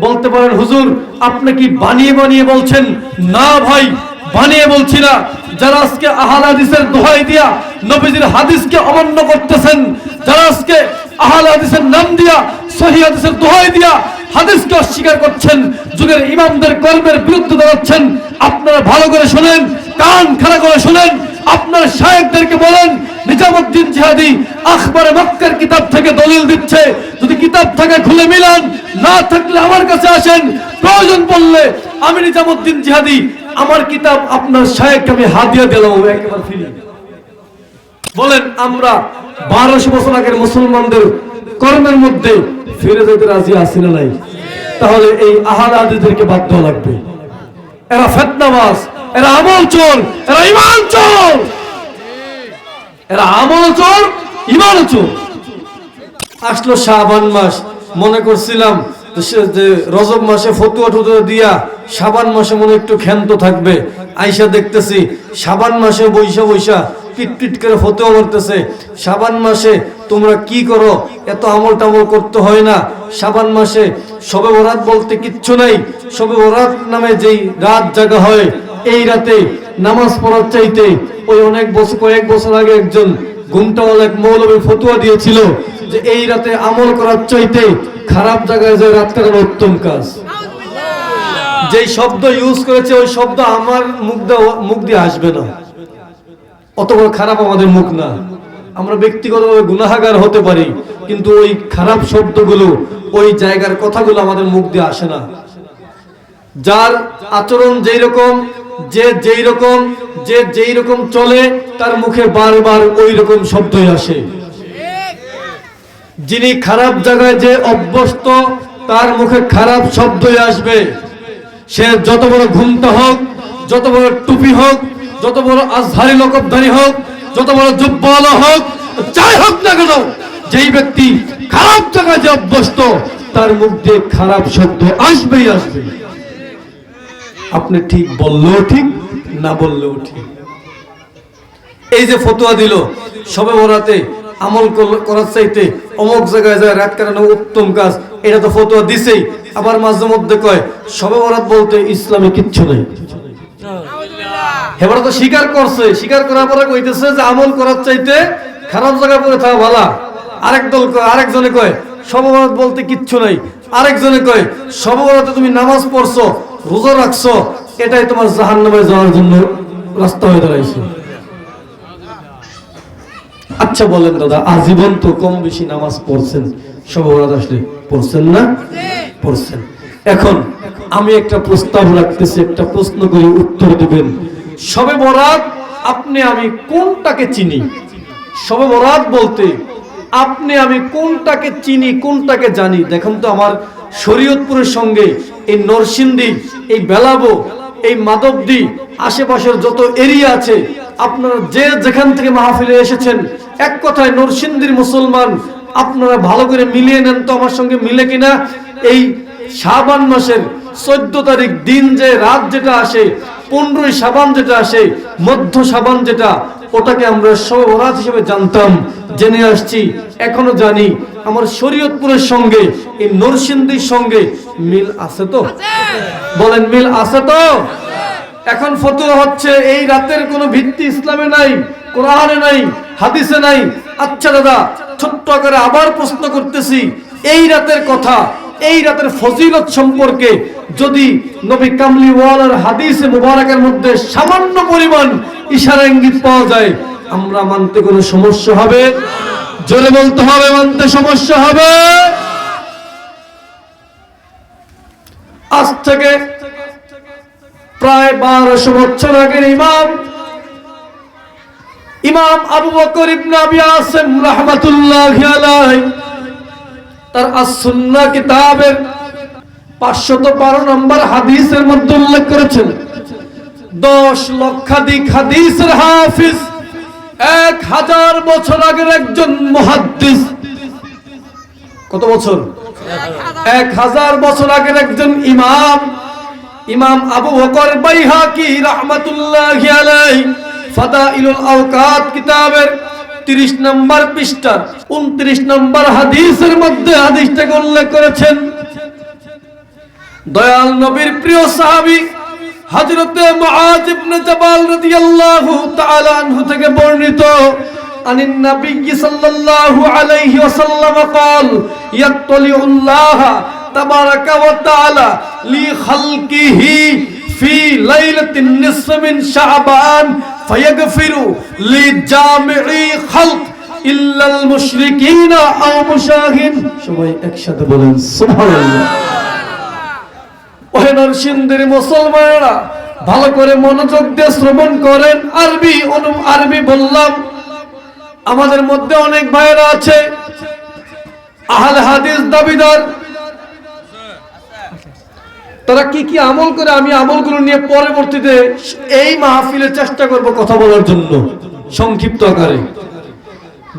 বলতে পারেন হুজুর আপনি কি বানিয়ে বানিয়ে বলছেন? না ভাই, বানিয়ে বলছি না। যারা আজকে আহলে হাদিসের দোহাই দিয়া নবীজির হাদিসকে অমান্য করতেছেন, যারা আজকে আহলে হাদিসের নাম দিয়া সহিহ হাদিসের দোহাই দিয়া হাদিসকে অস্বীকার করছেন, যুগের ইমামদের কর্মের বিরুদ্ধে দাঁড়াচ্ছেন, আপনারা ভালো করে শুনেন, কান খাড়া করে শুনেন। আপনার শায়েখদেরকে বলেন নিজামুদ্দিন জিহাদি আখবারে মক্কার কিতাব থেকে দলিল দিচ্ছে, যদি কিতাব থেকে খুলে মিলান, না থাকলে আমার কাছে আসেন, প্রয়োজন পড়লে আমি নিজামুদ্দিন জিহাদি আমার কিতাব আপনার শায়েখকে আমি হাদিয়া দিলাম একেবারে ফ্রি। বলেন আমরা 1200 বছর আগের মুসলমানদের কর্মের মধ্যে ফিরে যেতে রাজি আছি না নাই? তাহলে এই আহলে হাদিসদেরকে বাধ্য লাগবে। এরা ফিতনাবাজ, এরা আমল চোর, এরা ঈমান চোর, এরা আমল চোর, ঈমান চোর। আসলো শাবান মাস, মনে করছিলাম যে রজব মাসে ফতুয়া টুতুয়া দিয়া শাবান মাসে মনে একটু ক্ষান্ত থাকবে। আইসা দেখতেছি শাবান মাসে বৈশা বৈশা পিট করে ফতুয়া করতেছে। শাবান মাসে তোমরা কি করো? এত আমল টামল করতে হয় না। শাবান মাসে শবে বরাত বলতে কিচ্ছু নাই। শবে বরাত নামে যেই রাত জাগা হয়, এই রাতে নামাজ পড়ার চাইতে ওই কয়েক বছর আগে একজন ঘুমটাওয়ালা এক মৌলবী ফতুয়া দিয়েছিল যে এই রাতে আমল করার চাইতে খারাপ জায়গায় যে রাত কাটানো উত্তম কাজ। যেই শব্দ ইউজ করেছে ওই শব্দ আমার মুখ দিয়ে আসবে না, অত বড় খারাপ আমাদের মুখ না। আমরা ব্যক্তিগতভাবে গুনাহগার হতে পারি, কিন্তু ওই খারাপ শব্দগুলো, ওই জায়গার কথাগুলো আমাদের মুখ দিয়ে আসে না। যার আচরণ যেই রকম, যে যেই রকম চলে, তার মুখে বারবার ওই রকম শব্দই আসে। যিনি খারাপ জায়গায় যে অভ্যস্ত, তার মুখে খারাপ শব্দই আসবে। সে যত বড় ঘুমটা হোক, যত বড় টুপি হোক, যত বড় আজহারি লকবধারী হোক, যত বড় জুব্বাওয়ালা হোক, যাই হোক না কেন, যেই ব্যক্তি খারাপ জায়গায় যে অভ্যস্ত, তার মুখ দিয়ে খারাপ শব্দ আসবেই আসবে। আপনি ঠিক বললেও ঠিক, না বললেও ঠিক। এই যে ফতোয়া দিল শবে বরাতে আমল করার চাইতে অমুক জায়গায় যায় রাত কাটানো উত্তম কাজ, এটা তো ফতোয়া দিছেই। আবার মাঝে মধ্যে কয় শবে বরাত বলতে ইসলামে কিচ্ছু নেই। এবার তো স্বীকার করছে, স্বীকার করার পরে কইতেছে যে আমল করার চাইতে খারাপ জায়গায় পড়ে থাকা ভালো। আরেকজনে কয় শবে বরাত বলতে কিচ্ছু নাই। আরেকজনে কয় শবে বরাতে তুমি নামাজ পড়ছো, রোজা রাখছো, এটাই তোমার জাহান্নামে যাওয়ার জন্য রাস্তা হয়ে দাঁড়াইছে। আচ্ছা বলেন দাদা, আজীবন তো কম বেশি নামাজ পড়ছেন, শবে বরাত আসলে পড়ছেন না? পড়ছেন। এখন আমি একটা প্রস্তাব রাখতেছি, একটা প্রশ্ন করে উত্তর দিবেন। শবে বরাত আপনি আমি কোনটাকে চিনি? শবে বরাত বলতে আপনি আমি কোনটাকে চিনি, কোনটাকে জানি? দেখুন তো, আমার শরীয়তপুরের সঙ্গে এই নরসিংদী, এই বেলাবো, এই মাধবদী, আশেপাশের যত এরিয়া আছে, আপনারা যে যেখান থেকে মাহফিলে এসেছেন, এক কথায় নরসিংদীর মুসলমান, আপনারা ভালো করে মিলিয়ে নেন তো আমার সঙ্গে মিলে কিনা। এই শাবান মাসের 14 তারিখ দিন, যে রাত যেটা আসে, 15ই শাবান যেটা আসে, মধ্য শাবান যেটা, ওটাকে আমরা শবে বরাত হিসেবে জানতাম, জেনে আসছি, এখনো জানি। আমার শরীয়তপুরের সঙ্গে এই নরসিংদীর সঙ্গে মিল আছে তো? বলেন মিল আছে তো? এখন ফতোয়া হচ্ছে এই রাতের কোনো ভিত্তি ইসলামে নাই, কোরআনে নাই, হাদিসে নাই। আচ্ছা দাদা, ছোট্ট করে আবার প্রশ্ন করতেছি, এই রাতের কথা, এই রাতের ফজিলত সম্পর্কে যদি নবী কামলিওয়ালার হাদিসে মুবারকের মধ্যে সামান্য পরিমাণ ইশারা ইঙ্গিত পাওয়া যায়, আমরা মানতে কোনো সমস্যা হবে? জোরে বলতে হবে, মানতে সমস্যা হবে? আজ থেকে প্রায় 1200 বছর আগের ইমাম আবু বকর ইবনে আবি আসিম রাহমাতুল্লাহি আলাইহি তার আস-সুন্নাহ কিতাবের 512 নম্বর হাদিসের মধ্যে উল্লেখ করেছেন, 10 লক্ষাধিক হাদিসের হাফিজ, 1000 বছর আগের একজন মুহাদ্দিস। কত বছর? 1000 বছর আগের একজন ইমাম আবু বকর বাইহাকি রাহমাতুল্লাহি আলাইহি ফাদাইলুল আওকাত কিতাবের 30 নম্বর পৃষ্ঠা 29 নম্বর হাদিসের মধ্যে হাদিসটাকে উল্লেখ করেছেন। দয়াল নবীর প্রিয় সাহাবী হযরতে মুআয ইবনে জাবাল রাদিয়াল্লাহু তাআলা আনহু থেকে বর্ণিত আনিন নবী সাল্লাল্লাহু আলাইহি ওয়াসাল্লাম قال يطلع الله تبارك وتعالى لخلقه في ليلة النصف من شعبان فيغفر لجامع خلق إلا المشركين أو مشاهين সবাই একসাথে বলেন সুবহানাল্লাহ। ওহে নরসিংদীর মুসলমানেরা ভালো করে মনোযোগ দিয়ে শ্রবণ করেন। আরবি বললাম। আমাদের মধ্যে অনেক ভাইরা আছে আহলে হাদিস দাবিদার, তারা কি কি আমল করে আমি আমলগুলো নিয়ে পরবর্তীতে এই মাহফিলে চেষ্টা করব কথা বলার জন্য সংক্ষিপ্ত আকারে।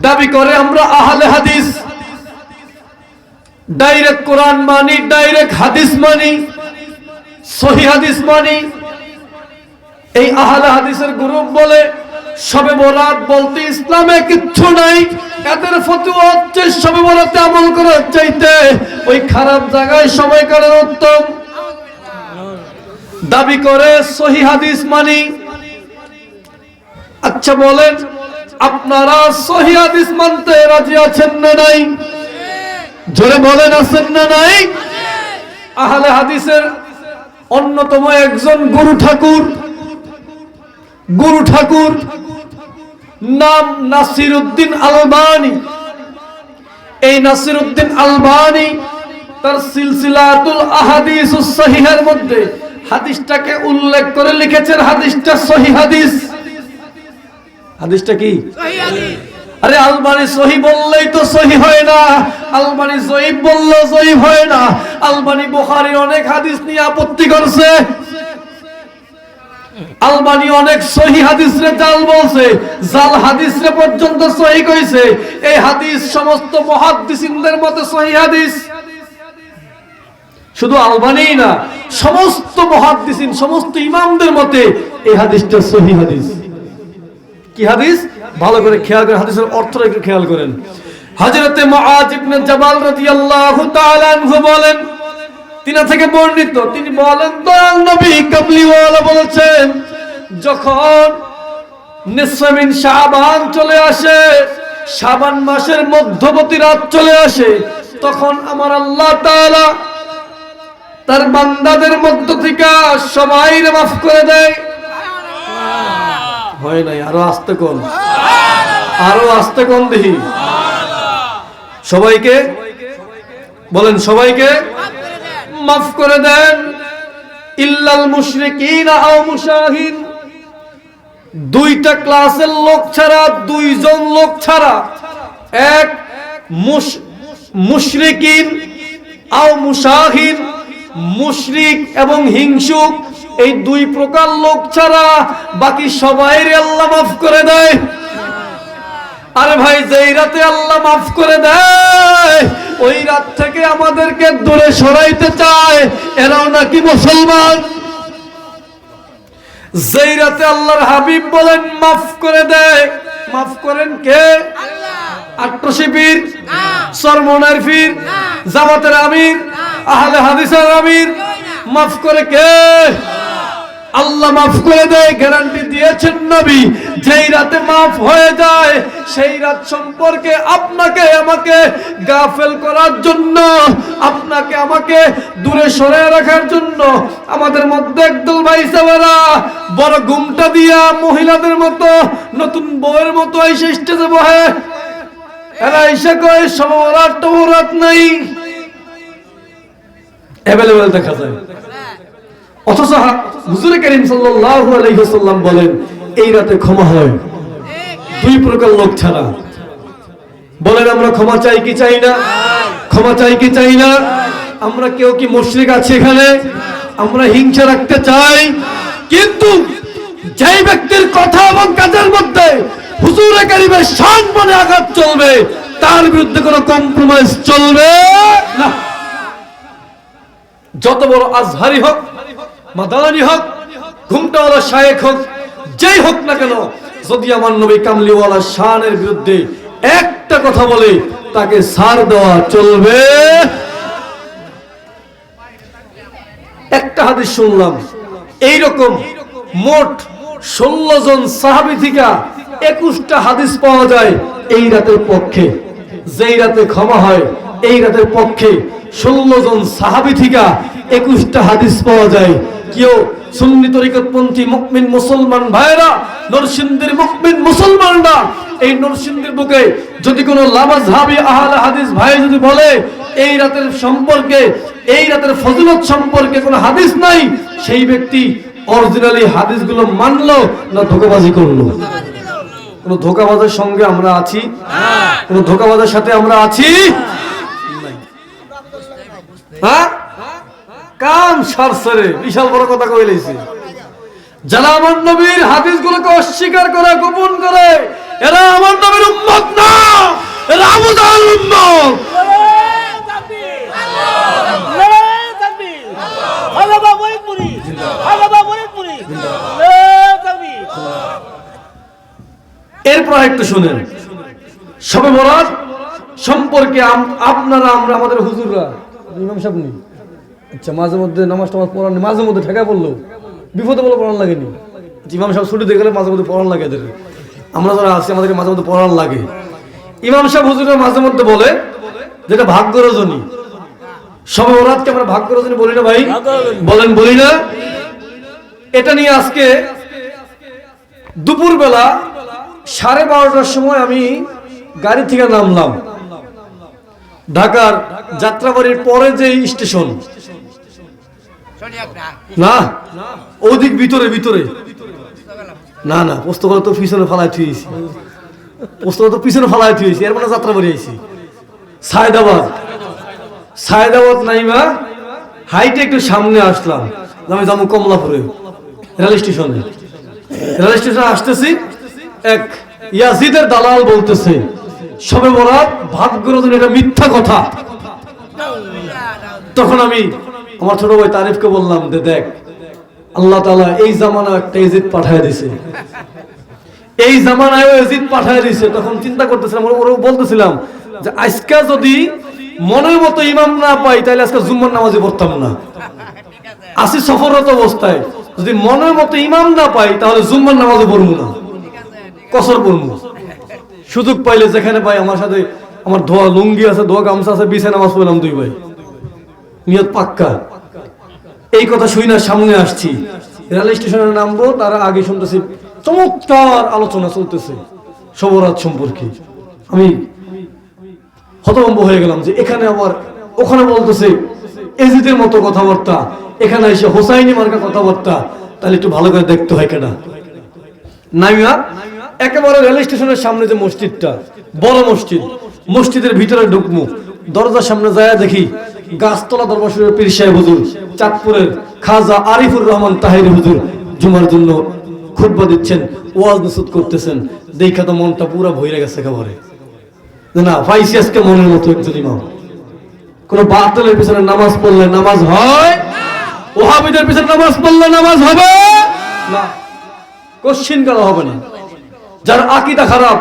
দাবি করে আমরা আহলে হাদিস, ডাইরেক্ট কোরআন মানি, ডাইরেক্ট হাদিস মানি, সহিহ হাদিস মানি। এই আহলে হাদিসের গ্রুপ বলে শবে বরাত বলতে ইসলামে কিচ্ছু নাই। এদের ফতোয়া হচ্ছে শবে বরাতে আমল করার চাইতে ওই খারাপ জায়গায় সময় কাটানো উত্তম। দাবি করে সহিহ হাদিস মানি। আচ্ছা বলেন, আপনারা সহিহ হাদিস মানতে রাজি আছেন না নাই? জোরে বলেন আছেন না নাই? আহলে হাদিসের অন্যতম একজন গুরু ঠাকুর নাম নাসিরউদ্দিন আলবানী। এই নাসিরউদ্দিন আলবানী তার সিলসিলাতুল আহাদিসুস সহিহের মধ্যে হাদিসটাকে উল্লেখ করে লিখেছেন হাদিসটা সহিহ হাদিস। হাদিসটা কি? সহিহ হাদিস। আরে আলবানী সহিহ বললেই তো সহিহ হয় না, আলবানী জয়ীফ বললেও জয়ীফ হয় না। আলবানী বুখারীর অনেক হাদিস নিয়ে আপত্তি করছে। আলবানী অনেক সহিহ হাদিসরে জাল বলছে, জাল হাদিসরে পর্যন্ত সহিহ কইছে। এই হাদিস সমস্ত মুহাদ্দিসিনদের মতে সহিহ হাদিস। শুধু আলবানী না, সমস্ত মুহাদ্দিসিন, সমস্ত ইমামদের মতে এই হাদিসটা সহিহ হাদিস। কি হাদিস? ভালো করে খেয়াল করেন, হাদিসের অর্থটা একটু খেয়াল করেন। হযরতে মুআয ইবনে জাবাল রাদিয়াল্লাহু তাআলা আনহু বলেন, তিনা থেকে বর্ণিত, তিনি বলেন দয়াল নবী কামলিওয়ালা বলেছেন, যখন নিসফে মিন শাবান চলে আসে, শাবান মাসের মধ্যবর্তী রাত চলে আসে, তখন আমার আল্লাহ তাআলা তার বান্দাদের মধ্য থেকে সবাইকে মাফ করে দেয়। হয় নাই? আরো আস্তে কোন, আরো আস্তে কোন দেখি। সবাইকে বলেন, সবাইকে মাফ করে দেন। ইল্লাল মুশরিকিন আও মুশাহিন, দুইটা ক্লাসের লোক ছাড়া, দুইজন লোক ছাড়া, এক মুশরিকিন আও মুশাহিন, মুশরিক এবং হিংসুক, এই দুই প্রকার লোক ছাড়া বাকি সবাইরে আল্লাহ মাফ করে দেয়। আরে ভাই, যেই রাতে আল্লাহ মাফ করে দেয় ওই রাত থেকে আমাদেরকে দূরে সরাইতে চায়, এরাও নাকি মুসলমান? যেই রাতে আল্লাহর হাবিব বলেন মাফ করে দেয়, মাফ করেন কে? আট্রসি পীর, সরমনের পীর, জামাতের আমির, আহলে হাদিসের আমির। মাফ করে কে? আল্লাহ মাফ করে দেয়। গ্যারান্টি দিয়েছেন নবী, যেই রাতে মাফ হয়ে যায় সেই রাত সম্পর্কে আপনাকে আমাকে গাফেল করার জন্য, আপনাকে আমাকে দূরে সরে রাখার জন্য আমাদের মধ্যে একদল ভাই সাহেবেরা বড় ঘুমটা দিয়া মহিলাদের মতো, নতুন বউয়ের মতো এসে স্টেজে বহে। এরা এসে কয় সবরাত নাই, অ্যাভেলেবল দেখা যায়। অথচ হুজুর কারীম সাল্লাল্লাহু আলাইহি ওয়াসাল্লাম বলেন এই রাতে ক্ষমা হয় দুই প্রকার লোক ছাড়া। বলেন আমরা ক্ষমা চাই কি চাই না? ক্ষমা চাই কি চাই না? আমরা কেউ কি মুশরিক আছে এখানে? আমরা হিংসা রাখতে চাই, কিন্তু যেই ব্যক্তির কথা এবং কাজের মধ্যে হুজুর কারীমের শান বলে আঘাত চলবে, তার বিরুদ্ধে কোনো কম্প্রোমাইজ চলবে না। যত বড় আজহারি হোক, মাদানী হোক, ঘুমটাওয়ালা শায়েখ হোক, যেই হোক না কেন, যদি আমার নবী কামলিওয়ালা শানের বিরুদ্ধে একটা কথা বলে তাকে ছাড় দেওয়া চলবে একটা হাদিস শুনলাম এইরকম মোট 16 জন সাহাবী থেকে 21টা হাদিস পাওয়া যায় এই রাতের পক্ষে, যেই রাতে ক্ষমা হয় এই রাতের পক্ষে 16 জন সাহাবী থেকে 21টা হাদিস পাওয়া যায়। কেউ সুন্নি তরিকতপন্থী মুমিন মুসলমান ভাইরা, নরসিংদীর মুমিন মুসলমানরা, এই নরসিংদীর বুকে যদি কোনো লামাযহাবী আহলে হাদিস ভাই যদি বলে এই রাতের সম্পর্কে, এই রাতের ফজিলত সম্পর্কে কোনো হাদিস নাই, সেই ব্যক্তি অরিজিনালি হাদিসগুলো মানলো না ধোঁকাবাজি করলো? কোন ধোঁকাবাজের সঙ্গে আমরা আছি? কোন ধোঁকাবাজের সাথে আমরা আছি? হ্যাঁ, কাম সারসরে বিশাল বড় কথা কইলেছি। যারা আমার নবীর হাদিসগুলোকে অস্বীকার করে, গোপন করে, এরা আমার নবীর উম্মত না, এরা আবু জাহলের উম্মত। এরপর একটু শুনেন, শবে বরাত সম্পর্কে আপনারা আমরা আমাদের হুজুররা ইমাম সাহেব নেই, আচ্ছা মাঝে মধ্যে নামাজ টামাজ পড়ান, মাঝে মধ্যে ঠেকা পড়লো বিপদে বলে পড়ান লাগেনি, ইমাম সাহেব ছুটি দিয়ে গেলে মাঝে মধ্যে পড়ান লাগে এদের, আমরা যারা আছি আমাদেরকে মাঝে মধ্যে পড়ান লাগে। ইমাম সাহেব হুজুররা মাঝে মধ্যে বলে যেটা ভাগ্য রজনী, শবে বরাতকে আমরা ভাগ্য রজনী বলি না ভাই? বলেন বলি না? এটা নিয়ে আজকে দুপুর বেলা 12:30টার সময় আমি গাড়ি থেকে নামলাম, ঢাকার যাত্রাবাড়ির পরে যে স্টেশন না ওদিক ভিতরে ভিতরে না না পুস্তকালয় তো পিছনে ফালাই থুয়েছি, পুস্তকালয় তো পিছনে ফালাই থুয়েছি, এর মানে যাত্রাবাড়ি আইছি। সায়দাবাদ নাইমা হাইটে একটু সামনে আসলাম, আমি যাবো কমলাপুরে রেল স্টেশনে। রেল স্টেশনে আসতেছি, এক ইয়াজিদের দালাল বলতেছে শবে বরাত ভাগ্য রজনী, এটা মিথ্যা কথা। তখন আমি আমার ছোট ভাই তারিফকে বললাম যে দেখ আল্লাহ তাআলা এই জামানা একটা ইয়াজিদ পাঠায় দিয়েছে, এই জামানায় ইয়াজিদ পাঠায় দিয়েছে। তখন চিন্তা করতেছিলাম, ওরা বলতেছিলাম যে আজকে যদি মনের মতো ইমাম না পাই তাহলে আজকে জুম্মার নামাজে পড়তাম না, আসি সফররত অবস্থায় যদি মনের মতো ইমাম না পাই তাহলে জুম্মার নামাজে পড়বো না, কসর পড়বো। সুযোগ পাইলে যেখানে পাই আমার সাথে আমার ধোয়া লুঙ্গি আছে, ধোয়া গামছা আছে, বিছায় নামাজ পড়লাম দুই ভাই, নিয়ত পাক্কা। এই কথা শুই না সামনে আসছি, রেল স্টেশনে নামবো তার আগে শুনতেছি চমৎকার আলোচনা চলতেছে শবে বরাত সম্পর্কে। আমি হতভম্ব হয়ে গেলাম যে এখানে আবার ওখানে বলতেছে এজিদের মতো কথাবার্তা, এখানে এসে হোসাইনি মার্কা কথাবার্তা, তাহলে একটু ভালো করে দেখতে হয় কেনা। নাইমা একেবারে রেল স্টেশনের সামনে যে মসজিদটা, বড় মসজিদ, মসজিদের ভিতরে ঢুকমু, দরজার সামনে যায় দেখি গাছতলা দরবার শরীফের পীর সাহেব হুজুর, চাঁদপুরের খাজা আরিফুর রহমান তাহেরি হুজুর জুমার জন্য খুতবা দিচ্ছেন, ওয়াজ নসিহত করতেছেন। দেখা তো মনটা পুরো ভরে গেছে একেবারে, না পাইছি আজকে মনের মতো একজন ইমাম। কোন বাতিলের পিছনে নামাজ পড়লে নামাজ হয়, ওহাবিদের পিছনে নামাজ পড়লে নামাজ হবে না, কোশ্চিন করা হবে না। যার আকীদা খারাপ,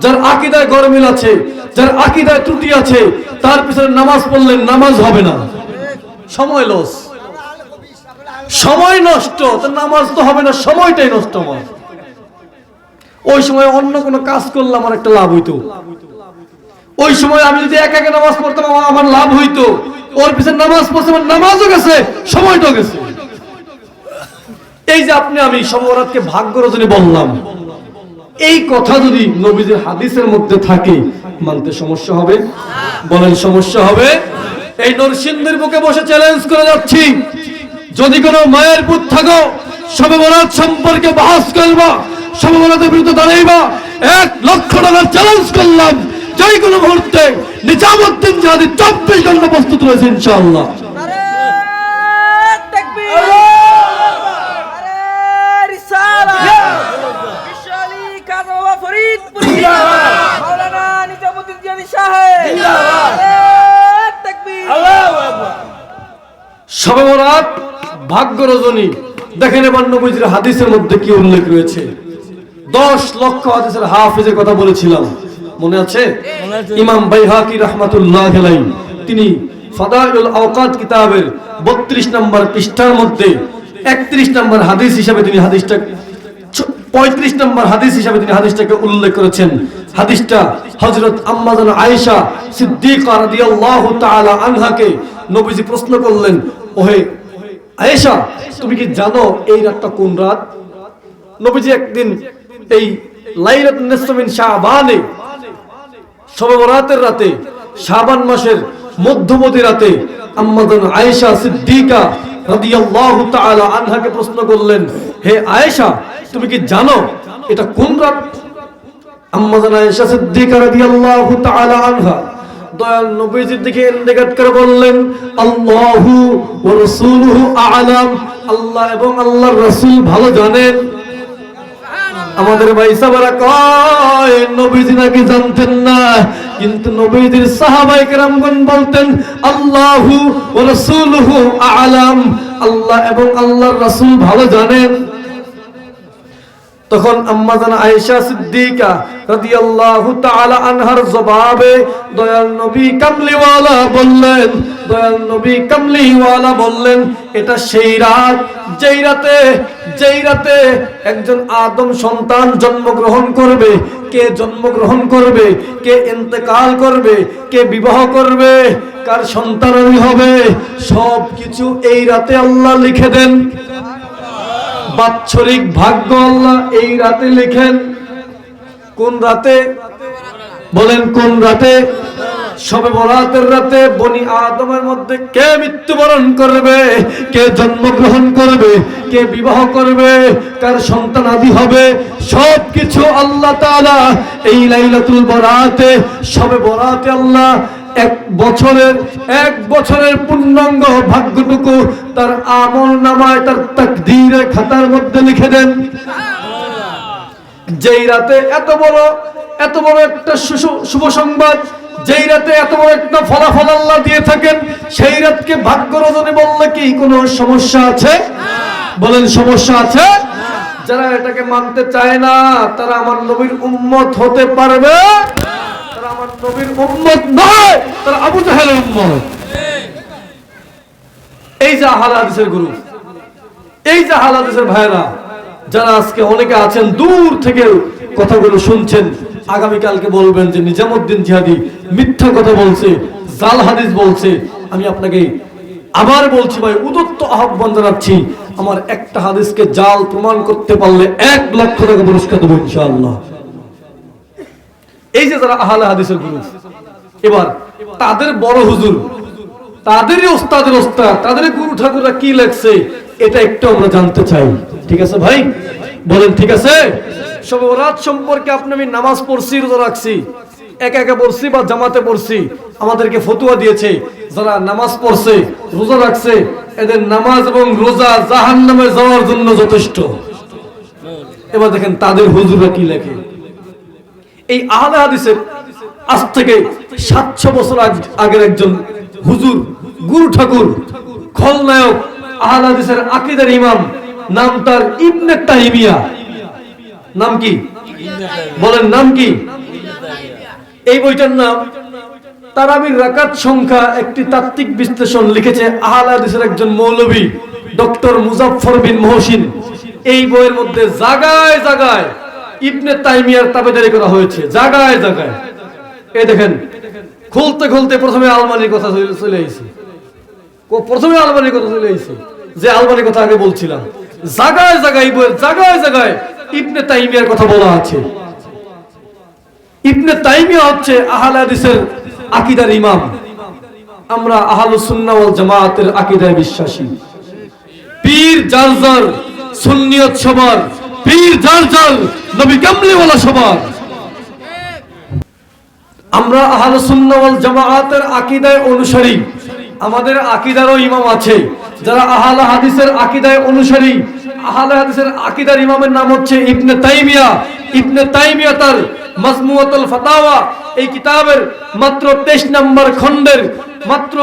যার আকীদায় গরমিল আছে, যার আকীদায় ত্রুটি আছে, তার পিছনে নামাজ পড়লে নামাজ হবে না, সময় লস, সময় নষ্ট, তার নামাজ তো হবে না, সময়টাই নষ্ট আমার। ওই সময় অন্য কোনো কাজ করলে আমার একটা লাভ হইতো, ওই সময় আমি যদি একা একা নামাজ পড়তাম আমার লাভ হইতো। ওর পিছনে নামাজ পড়ছে, আমার নামাজও গেছে, সময়টাও গেছে। এই যে আপনি আমি শবে বরাতকে ভাগ্য রজনী বললাম, এই কথা যদি নবীজির হাদিসের মধ্যে থাকে মানতে সমস্যা হবে? বলেন সমস্যা হবে? এই নরসিংদীর বুকে বসে চ্যালেঞ্জ করে যাচ্ছি, যদি কোনো মায়ের পুত থাকো শবে বরাত সম্পর্কে বাহাস করবা, শবে বরাতের বিরুদ্ধে দাঁড়াইবা, 1 লক্ষ টাকার চ্যালেঞ্জ করলাম, যে কোনো মুহূর্তে নিজামুদ্দিন জাহাদি 24 ঘন্টা প্রস্তুত রয়েছে ইনশাআল্লাহ। শবে বরাত ভাগ্য রজনী দেখেন এবার নবীজির হাদিসের মধ্যে কি উল্লেখ রয়েছে। 10 লক্ষ হাদিসের হাফেজের কথা বলেছিলাম, মনে আছে? ইমাম বাইহাকি রাহমাতুল্লাহ আলাইহি তিনি ফাদাইলুল আওকাত কিতাবের 32 নম্বর পৃষ্ঠার মধ্যে 31 নম্বর হাদিস হিসেবে তিনি হাদিসটা 35 নম্বর হাদিস হিসেবে তিনি হাদিসটাকে উল্লেখ করেছেন। হাদিসটা হযরত আম্মা জান আয়েশা সিদ্দিকা রাদিয়াল্লাহু তাআলা আনহাকে নবীজি প্রশ্ন করলেন, ওহে আয়েশা, তুমি কি জানো এই রাতটা কোন রাত? নবীজি একদিন এই লাইলাতুন নিসফ মিন শাবানে, শবে বরাতের রাতে, শাবান মাসের মধ্যবর্তী রাতে আম্মা জান আয়েশা সিদ্দিকা রাদিয়াল্লাহু তাআলা আনহাকে প্রশ্ন করলেন, হে আয়েশা, তুমি কি জানো এটা কোন রাত? আম্মা জান আয়েশা সিদ্দিকা রাদিয়াল্লাহু তাআলা আনহা দয়াল নবীজির দিকে ইন্দিকাত করে বললেন, আল্লাহু ওয়া রাসূলুহু আ'লাম, আল্লাহ এবং আল্লাহর রাসূল ভালো জানেন। আমাদের ভাই সাহাবারা কয় নবীজি নাকি জানতেন না, কিন্তু নবীজির সাহাবায়ে কেরামগণ বলতেন আল্লাহু ওয়া রাসূলুহু আ'লাম, আল্লাহ এবং আল্লাহর রাসূল ভালো জানেন। তখন আম্মা জান আয়েশা সিদ্দিকা রাদিয়াল্লাহু তাআলা আনহার জবাবে দয়াল নবী কামলিওয়ালা বললেন, দয়াল নবী কামলিওয়ালা বললেন, এটা সেই রাত যেই রাতে একজন আদম সন্তান জন্মগ্রহণ করবে। কে জন্মগ্রহণ করবে, কে ইন্তেকাল করবে, কে বিবাহ করবে, কার সন্তানাদি হবে, সবকিছু এই রাতে আল্লাহ লিখে দেন। বাৎসরিক ভাগ্য আল্লাহ এই রাতে লিখেন। কোন রাতে বলেন? কোন রাতে? শবে বরাতের রাতে বনি আদমের মধ্যে কে মৃত্যুবরণ করবে, কে জন্মগ্রহণ করবে, কে বিবাহ করবে, কার সন্তান আদি হবে, সবকিছু আল্লাহ তাআলা এই লাইলাতুল বরাতে, শবে বরাতে আল্লাহ এক বছরের পূর্ণাঙ্গ ভাগ্যটুকু তার আমল নামায়, তার তাকদীরের খাতার মধ্যে লিখে দেন। যেই রাতে এত বড় একটা শুভ সংবাদ, যেই রাতে এত বড় একটা ফলাফল আল্লাহ দিয়ে থাকেন, সেই রাতকে ভাগ্য রজনী বললে কি কোনো সমস্যা আছে? বলেন সমস্যা আছে? যারা এটাকে মানতে চায় না তারা আমার নবীর উম্মত হতে পারবে? তারা আমার নবীর উম্মত নয়, তারা আবু জাহেলের উম্মত। এই যে আহলে হাদিসের গুরু, এই যে আহলে হাদিসের ভাইরা, যারা আজকে অনেকে আছেন দূর থেকে কথাগুলো শুনছেন, আগামীকালকে বলবেন যে নিজামউদ্দিন জিহাদি মিথ্যা কথা বলছে, জাল হাদিস বলছে। আমি আপনাকে আবার বলছি ভাই, উদত্ত আহ্বান জানাচ্ছি, আমার একটা হাদিসকে জাল প্রমাণ করতে পারলে 1 লক্ষ টাকা পুরস্কার দেবো ইনশাআল্লাহ। এই যে যারা আহলে হাদিসের গুরু, এবার তাদের বড় হুজুর, তাদেরই ওস্তাদের ওস্তাদ, তাদের গুরু ঠাকুররা কি লেখছে এটা একটু আমরা জানতে চাই। ঠিক আছে ভাই? বলেন ঠিক আছে? শবে বরাত সম্পর্কে আমি নামাজ পড়ছি, রোজা রাখছি, একা পড়ছি বা জামাতে পড়ছি, আমাদেরকে ফতোয়া দিয়েছে যারা নামাজ পড়ছে, রোজা রাখছে, এদের নামাজ এবং রোজা জাহান্নামে যাওয়ার জন্য যথেষ্ট। এবার দেখেন তাদের হুজুররা কি লেখে। এই আহলে হাদিসের আজ থেকে 700 বছর আগের একজন হুজুর, গুরু ঠাকুর, খলনায়ক, আহলে হাদিসের আকীদার ইমাম, নাম তার ইবনে তাইমিয়া। নাম কি? বলেন নাম কি? এই বইটার নাম তারাবির রাকাত সংখ্যা, একটি তাত্ত্বিক বিশ্লেষণ, লিখেছে আহলে হাদিসের একজন মৌলভী ডক্টর মুজাফফর বিন মহসিন। এই বইয়ের মধ্যে জায়গায় জায়গায় ইবনে তাইমিয়ার তাবেদারি করা হয়েছে, জায়গায় জায়গায়। এই দেখেন, খুলতে প্রথমে আলমানির কথা চলে আইছে, যে আলমানির কথা আগে বলছিলাম। জায়গায় জায়গায় বইয়ের জায়গায় জায়গায় ইবনে তাইমিয়ার কথা বলা আছে। ইবনে তাইমিয়া হচ্ছে আহলে হাদিসের আকীদার ইমাম। আমরা আহলুস সুন্নাহ ওয়াল জামাতের আকীদায় বিশ্বাসী। পীর জারজার, সুন্নিয়ত সবার, পীর জারজার, নবী কামলিওয়ালা সবার। আমরা আহলুস সুন্নাহ ওয়াল জামাতের আকীদায় অনুসারী। আমাদের আকীদারও ইমাম আছে যারা আহলে হাদিসের আকীদায় অনুসারী। আহলে হাদিসের আকীদার ইমামের নাম হচ্ছে ইবনে তাইমিয়া। ইবনে তাইমিয়া তার মাজমুআতুল ফাতাওয়া এই কিতাবের মাত্র 23 নম্বর খণ্ডের মাত্র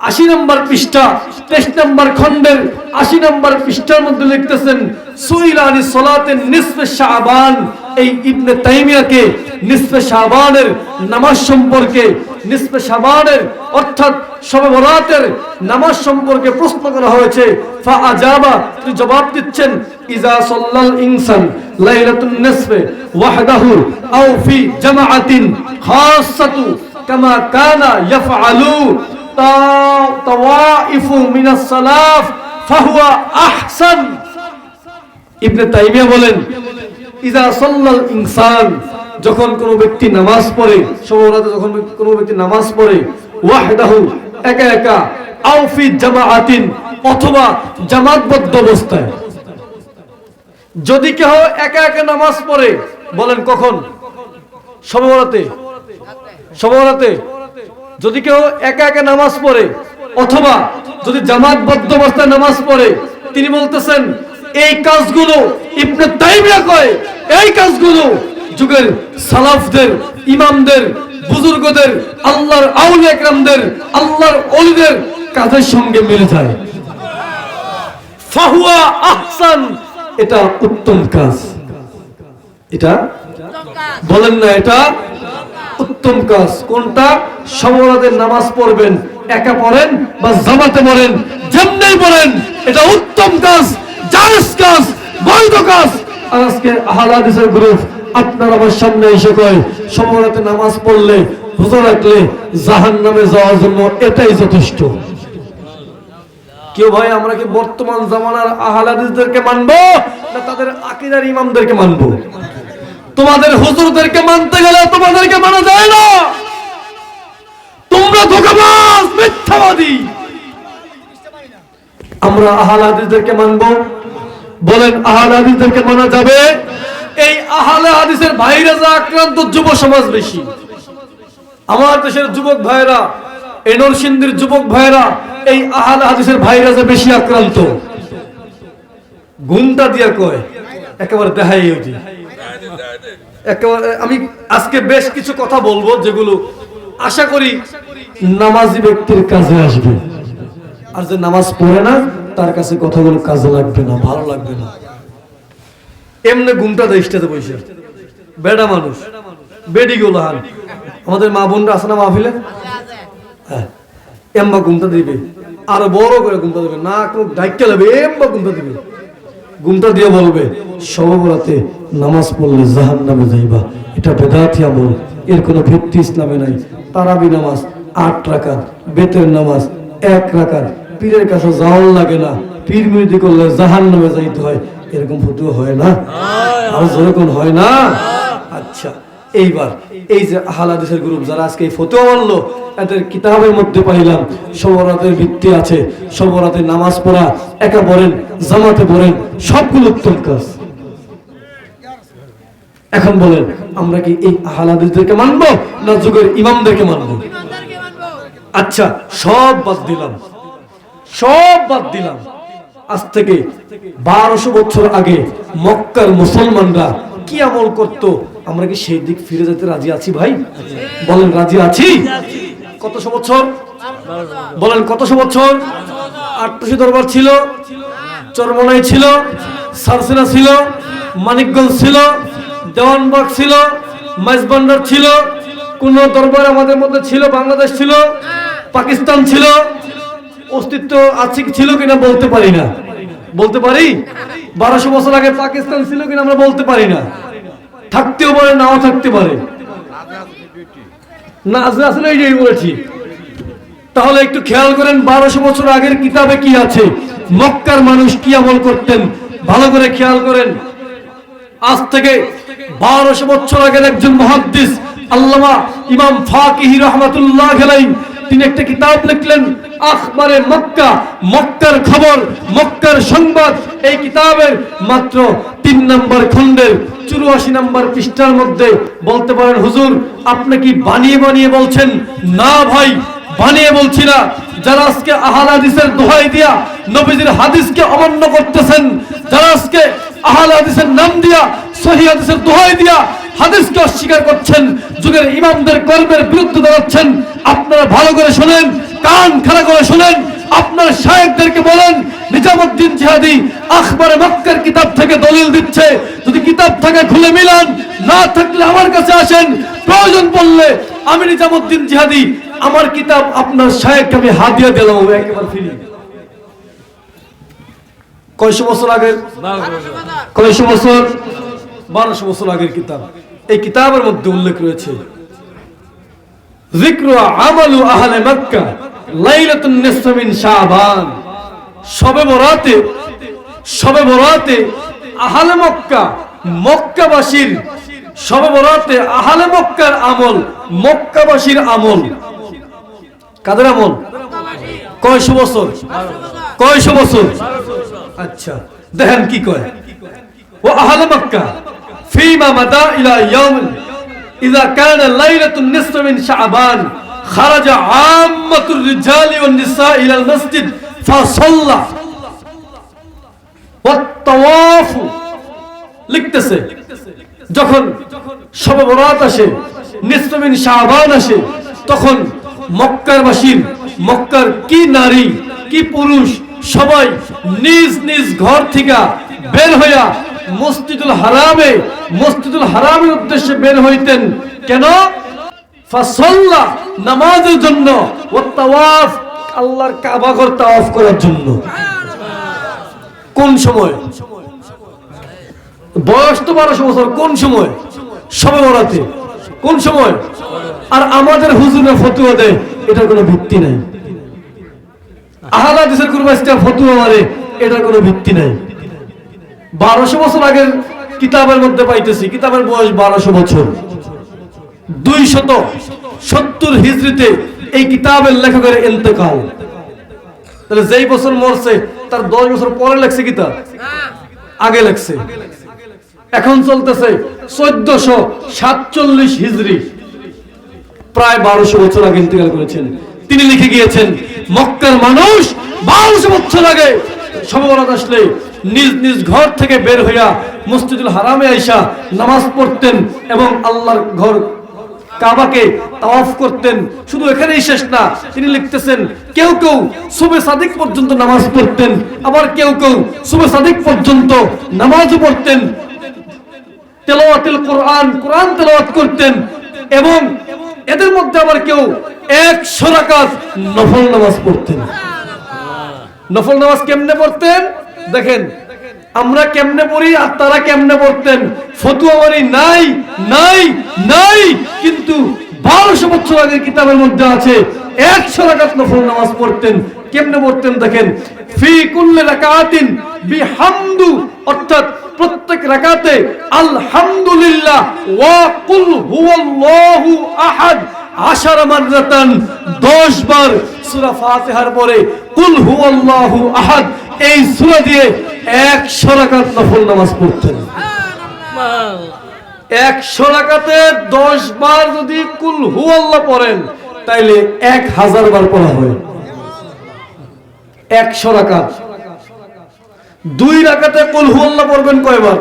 80 নম্বর পৃষ্ঠা, 23 নম্বর খণ্ডের 80 নম্বর পৃষ্ঠার মধ্যে লিখতেছেন, সুইলা আনি সালাতে নিসফে শাবান। এই ইবনে তাইমিয়াকে নিসফে শাবানের নামাজ সম্পর্কে নিসফে শাবানের অর্থাৎ শবে বরাতের নামাজ সম্পর্কে প্রশ্ন করা হয়েছে। ফা আজাবা, তিনি জবাব দিচ্ছেন, ইজা সাল্লাল ইনসান লাইলাতুন নিসফে ওয়াহদাহু আও ফি জামাআতিন খাসাতু কামা কানা ইয়াফআলু তাওয়াইফু মিনাস সালাফ ফাহুয়া আহসান। ইবনে তাইমিয়া বলেন, ইজা সাল্লাল ইনসান, যখন কোনো ব্যক্তি নামাজ পড়ে, শবে বরাতে যখন কোনো ব্যক্তি নামাজ পড়ে, ওয়াহদাহু, একা একা, আও ফি জামাআতিন, অথবা জামাতবদ্ধ অবস্থায়। যদি কেউ একা একা নামাজ পড়ে, বলেন কখন? শবে বরাতে। শবে বরাতে যদি কেউ একা একা নামাজ পড়ে অথবা যদি জামাতবদ্ধ অবস্থায় নামাজ পড়ে, তিনি বলতেছেন এই কাজগুলো, ইবনে তাইমিয়া কয় এই কাজগুলো যুগের সালাফদের, ইমামদের, বুজুর্গদের, আল্লাহর আউলিয়া কেরামদের, আল্লাহর ওলিদের কাজের সঙ্গে মিলে যায়। ফাহুয়া আহসান, এটা উত্তম কাজ। এটা বলেন না, এটা উত্তম কাজ। কোনটা? শবে বরাতের নামাজ পড়বেন, একা পড়েন বা জামাতে পড়েন, যেমনি পড়েন, এটা উত্তম কাজ, জায়েজ কাজ, বৈধ কাজ। আর আজকে আহলে হাদিসের গ্রুপ আপনার আমার সামনে এসে কয় শবে বরাতে নামাজ পড়লে, রোজা রাখলে জাহান্নামে যাওয়ার জন্য এটাই যথেষ্ট। কেউ ভাই, আমরা কি বর্তমান জামানার আহলে হাদিসদেরকে মানবো না তাদের আকীদার ইমামদেরকে মানবো? তোমাদের হুজুরদেরকে মানতে গেলে তোমাদেরকে মানা যায় না। তোমরা ধোঁকাবাজ, মিথ্যাবাদী। আমরা আহলে হাদিসদেরকে মানবো? বলেন আহলে হাদিসদেরকে মানা যাবে? এই আহলে হাদিসের ভাইরা যা আক্রান্ত, যুব সমাজ বেশি। আমার দেশের যুবক ভাইরা, এই নরসিংদীর যুবক ভাইরা, এই আহলে হাদিসের ভাইরা যে বেশি আক্রান্ত। ঘুমটা দিয়া কয় একেবারে দেখাই হইছে। একেবারে আমি আজকে বেশ কিছু কথা বলবো যেগুলো আশা করি নামাজি ব্যক্তির কাজে আসবে। আর যে নামাজ পড়ে না তার কাছে কথাগুলো কাজে লাগবে না, ভালো লাগবে না। এমনি ঘুমটা দেয় স্টেজে বসে, বেডা মানুষ, বেডি গোলাহান। আমাদের মা বোনরা আছে না মাহফিলে? হ্যাঁ, এম্বা ঘুমটা দিবে, আরো বড় করে ঘুমটা দিবে, না কোনো ডাইকা লাগবে, এম্বা ঘুমটা দিবে। ঘুমটা দিয়ে বলবে শবে বরাতে নামাজ পড়লে জাহান্নামে যাইবা, এটা বেদাতি আমল, এর কোনো ভিত্তি ইসলামে নাই। তারাবি নামাজ 8 রাকাত, বেতের নামাজ 1 রাকাত, পীরের কাছে যাওয়ার লাগে না, পীর মুরিদি করলে জাহান্নামে যাইতে হয়, এরকম ফতোয়া হয় না? আর যেরকম হয় না? আচ্ছা, এইবার এই যে আহলে হাদিসের গ্রুপ যারা আজকে এই ফতোয়া মানলো, এদের কিতাবের মধ্যে পাইলাম শবে বরাতের ভিত্তি আছে, শবে বরাতে নামাজ পড়া, একা পড়েন, জামাতে পড়েন, সবগুলো উত্তম কাজ। এখন বলেন আমরা কি এই আহলে হাদিসদেরকে মানবো না যুগের ইমামদেরকে মানবো? আচ্ছা, সব বাদ দিলাম, সব বাদ দিলাম। আজ থেকে 1200 বছর আগে মক্কার মুসলমানরা কি আমল করত, আমরা কি সেই দিক ফিরে যেতে রাজি আছি ভাই? বলেন রাজি আছি? কতশো বছর? বলেন কতশো বছর? 800 দরবার ছিল, চরমনাই ছিল, সারসেনা ছিল, মানিকগঞ্জ ছিল, দেওয়ানবাগ ছিল, মাইজবান্ডার ছিল, কোন দরবার আমাদের মধ্যে ছিল? বাংলাদেশ ছিল, পাকিস্তান ছিল, অস্তিত্ব আছে ছিল কিনা বলতে পারি না। বলতে পারি 1200 বছর আগে পাকিস্তান ছিল কিনা আমরা বলতে পারি না। থাকতেও পারে, নাও থাকতে পারে। না আসলে এইটাই বলেছি। তাহলে একটু খেয়াল করেন 1200 বছর আগের কিতাবে কি আছে, মক্কার মানুষ কি আমল করতেন, ভালো করে খেয়াল করেন। আজ থেকে 1200 বছর আগের একজন মুহাদ্দিস আল্লামা ইমাম ফাকিহি রাহমাতুল্লাহ আলাইহি, তিনি একটা কিতাব লিখলেন আখবারে মক্কা, মক্কার খবর, মক্কার সংবাদ। এই কিতাবের মাত্র 3 নম্বর খণ্ডের 84 নম্বর পৃষ্ঠার মধ্যে বলতে পারেন হুজুর আপনি কি বানিয়ে বানিয়ে বলছেন? না ভাই, বানিয়ে বলছি না। যারা আজকে আহলে হাদিসের দোহাই দিয়া নবীজির হাদিসকে অমান্য করতেছেন, যারা আজকে আহলে হাদিসের নাম দিয়া সহিহ হাদিসের দোহাই দিয়া হাদিসকে অস্বীকার করছেন, যুগের ইমামদের কলমের বিরুদ্ধে দাঁড়াচ্ছেন, আপনারা ভালো করে শুনেন, কান খাড়া করে শুনেন। আপনার শায়েখদেরকে বলেন নিজামুদ্দিন জিহাদি আখবারে মক্কার কিতাব থেকে দলিল দিচ্ছে, যদি কিতাব থেকে খুলে মিলান, না থাকলে আমার কাছে আসেন, প্রয়োজন পড়লে আমি নিজামুদ্দিন জিহাদি আমার কিতাব আপনার শায়েখকে আমি হাদিয়া দিলাম একেবারে ফ্রি। কয়শো বছর আগের, কয়শো বছর, 1200 বছর আগের কিতাব। এই কিতাবের মধ্যে উল্লেখ রয়েছে যিকরু আমালু আহলে মক্কা লাইলাতুন নিসফ মিন শাবান। শবে বরাতে আহলে মক্কা, মক্কাবাসীর শবে বরাতে আহলে মক্কার আমল, মক্কাবাসীর আমল। কাদের আমল? কয়শো বছর, কয়শো বছর। আচ্ছা দেখেন কি কয়, ও আহলে মক্কা ফিমা মাদা ইলা ইয়াউম ইযা কানা লাইলাতুন নিসফ মিন শাবান খারাজা আম্মাতুর রিজালি ওয়ান নিসা ইলা আল মসজিদ ফাসাল্লা ওয়াত তাওয়াফ। লিখতেছে যখন শবে বরাত আসে, নিসফ মিন শাবান আসে, তখন মক্কার কি নারী কি পুরুষ সবাই নিজ নিজ ঘর থেকে বের হইয়া মসজিদুল হারামের উদ্দেশ্যে বের হইতেন। কেন? ফাসাল্লা, নামাজের জন্য, ওয়া তাওয়াফ, আল্লাহর কাবা ঘর তাওয়াফ করার জন্য। কোন সময়? বয়স তো 1200 বছর। কোন সময়? শবে বরাতে। কোন সময়? আর আমাদের হুজুরের ফতোয়া দেয় এটার কোনো ভিত্তি নাই। আহলে হাদিসের কুরবানির ফতোয়া মারে, এটার কোনো ভিত্তি নাই। 1200 বছর আগের কিতাবের মধ্যে পাইতেছি, কিতাবের বয়স 1200 বছর। 270 হিজরিতে এই কিতাবের লেখকের ইন্তেকাল। তাহলে যেই বছর মরছে তার 10 বছর পরে লেখছে কিতাব, আগে লেখছে। এখন চলতেছে 1447 হিজরি, প্রায় 1200 বছর আগে ইন্তেকাল করেছেন। তিনি লিখে গিয়েছেন মক্কার মানুষ 1200 বছর আগে শবে বরাত আসলে নিজ নিজ ঘর থেকে বের হইয়া মসজিদুল হারামে আইসা নামাজ পড়তেন এবং আল্লাহর ঘর কাবাকে তাওয়াফ করতেন। শুধু এখানেই শেষ না, তিনি লিখতেছেন কেউ কেউ সুবে সাদিক পর্যন্ত নামাজ পড়তেন, আবার কেউ কেউ সুবে সাদিক পর্যন্ত নামাজও পড়তেন, তেলাওয়াতুল কোরআন, কোরআন তেলাওয়াত করতেন, এবং এদের মধ্যে আবার কেউ 100 রাকাত নফল নামাজ পড়তেন। নফল নামাজ কেমনে পড়তেন দেখেন, আমরা কেমনে পড়ি আর তারা কেমনে পড়তেন ফতোয়া মারি নাই নাই নাই, কিন্তু 1200 বছর আগের কিতাবের মধ্যে আছে 100 রাকাত নফল নামাজ পড়তেন। কেমনে পড়তেন দেখেন, ফি কুল্লি রাকাতিন বিহামদু, অর্থাৎ প্রত্যেক রাকাতে আলহামদুলিল্লাহ ওয়া কুল হুয়াল্লাহু আহাদ 10 মাররাতান, 10 বার সূরা ফাতিহার পরে কুল হুয়াল্লাহু আহাদ এই সূরা দিয়ে 100 রাকাত নফল নামাজ পড়তেন। 100 রাকাতে 10 বার যদি কুল হুয়াল্লাহ পড়েন তাইলে 1000 বার পড়া হয়। 100 রাকাত, 2 রাকাতে কুল হুয়াল্লাহ পড়বেন কয়বার?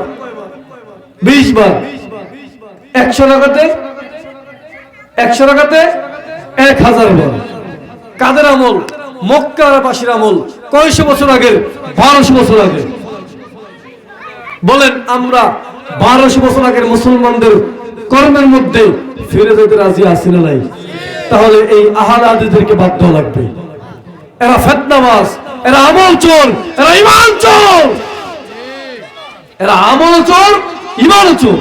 20 বার। 100 রাকাতে 1000 বার। কাদের আমল? মক্কাবাসীর আমল। কয়শো বছর আগের? 1200 বছর আগে। বলেন আমরা 1200 বছর আগের মুসলমানদের কর্মের মধ্যে ফিরে যেতে রাজি আছি না নাই? তাহলে এই আহলে হাদিসদেরকে বাধ্য লাগবে। এরা ফিতনাবাজ, এরা আমল চোর, এরা ঈমান চোর, এরা আমল চোর, ঈমান চোর।